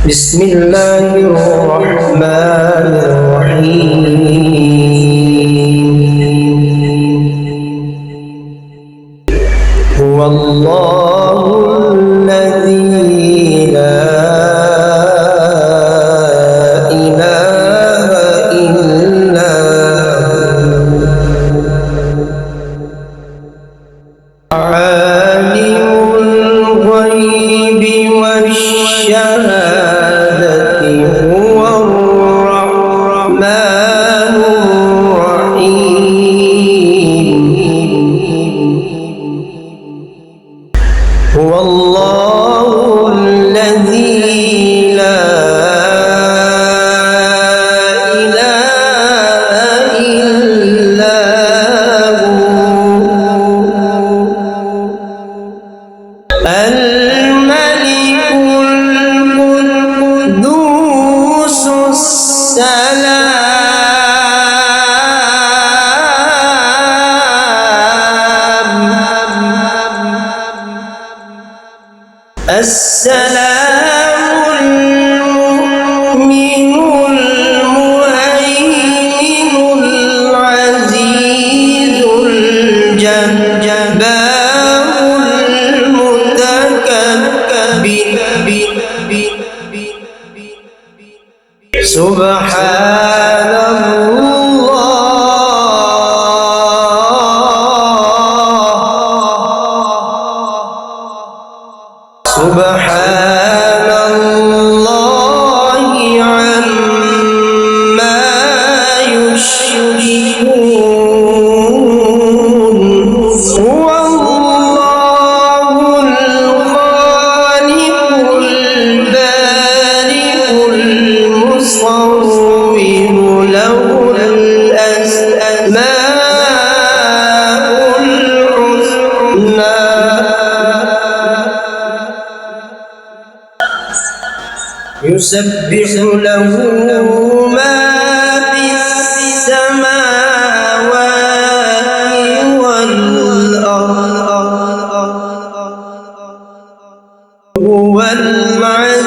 بسم الله الرحمن الرحيم هو الله الذي لا إله إلا هو عالم الغيب والشهادة هو الرحمن الرحيم هو الله الذي لا إله إلا هو الملك القدوس السلام المؤمن المهيمن العزيز الجبار المتكبر سبحان الله سبحان الله عما يشركون هو الله الخالق البارئ المصور له الأسماء الحسنى يسبح له ما في السماوات والأرض هو العزيز